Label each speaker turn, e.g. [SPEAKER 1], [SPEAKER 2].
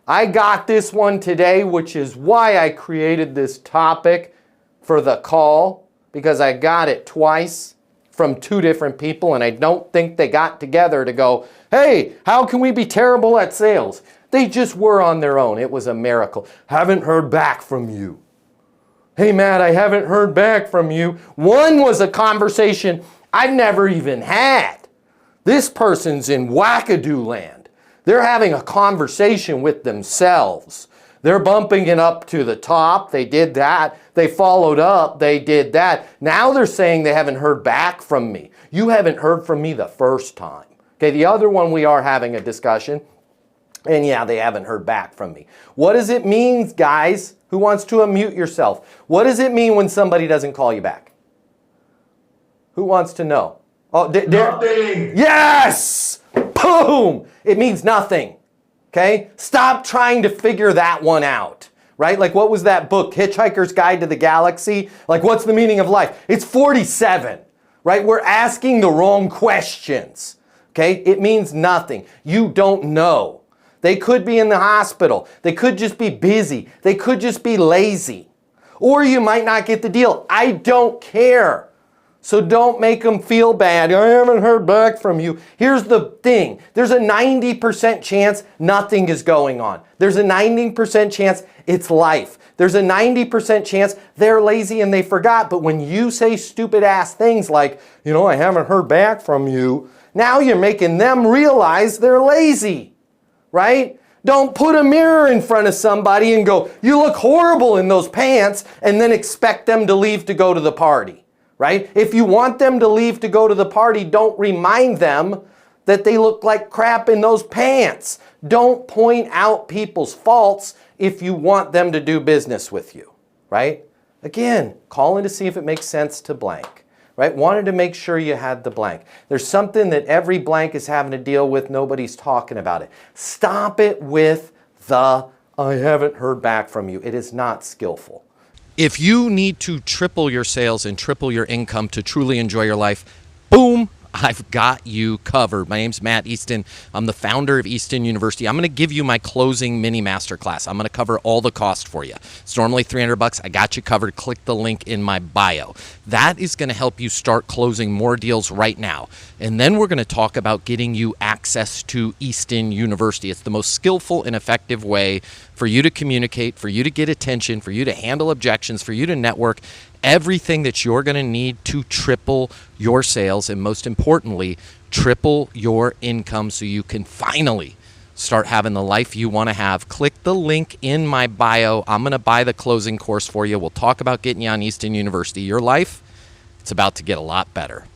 [SPEAKER 1] I got this one today, which is why I created this topic for the call, because I got it twice from two different people, and I don't think they got together to go, hey, how can we be terrible at sales? They just were on their own. It was a miracle. Haven't heard back from you. Hey, Matt, I haven't heard back from you. One was a conversation I've never even had. This person's in wackadoo land. They're having a conversation with themselves. They're bumping it up to the top. They did that. They followed up. They did that. Now they're saying they haven't heard back from me. You haven't heard from me the first time. Okay, the other one we are having a discussion. And yeah, they haven't heard back from me. What does it mean, guys? Who wants to unmute yourself? What does it mean when somebody doesn't call you back? Who wants to know? Oh,
[SPEAKER 2] nothing.
[SPEAKER 1] Yes! Boom! It means nothing. Okay? Stop trying to figure that one out. Right? Like, what was that book, Hitchhiker's Guide to the Galaxy? Like, what's the meaning of life? It's 47. Right? We're asking the wrong questions. Okay? It means nothing. You don't know. They could be in the hospital. They could just be busy. They could just be lazy. Or you might not get the deal. I don't care. So don't make them feel bad. I haven't heard back from you. Here's the thing. There's a 90% chance nothing is going on. There's a 90% chance it's life. There's a 90% chance they're lazy and they forgot. But when you say stupid ass things like, I haven't heard back from you, now you're making them realize they're lazy. Right? Don't put a mirror in front of somebody and go, you look horrible in those pants, and then expect them to leave to go to the party. Right? If you want them to leave to go to the party, don't remind them that they look like crap in those pants. Don't point out people's faults if you want them to do business with you. Right? Again, calling to see if it makes sense to blank. Right? Wanted to make sure you had the blank. There's something that every blank is having to deal with. Nobody's talking about it. Stop it with the, I haven't heard back from you. It is not skillful.
[SPEAKER 3] If you need to triple your sales and triple your income to truly enjoy your life, boom, I've got you covered. My name's Matt Easton. I'm the founder of Easton University. I'm going to give you my closing mini masterclass. I'm going to cover all the cost for you. It's normally $300. I got you covered. Click the link in my bio. That is going to help you start closing more deals right now. And then we're going to talk about getting you access to Easton University. It's the most skillful and effective way for you to communicate, for you to get attention, for you to handle objections, for you to network. Everything that you're going to need to triple your sales and, most importantly, triple your income so you can finally start having the life you want to have. Click the link in my bio. I'm going to buy the closing course for you. We'll talk about getting you on Easton University. Your life, it's about to get a lot better.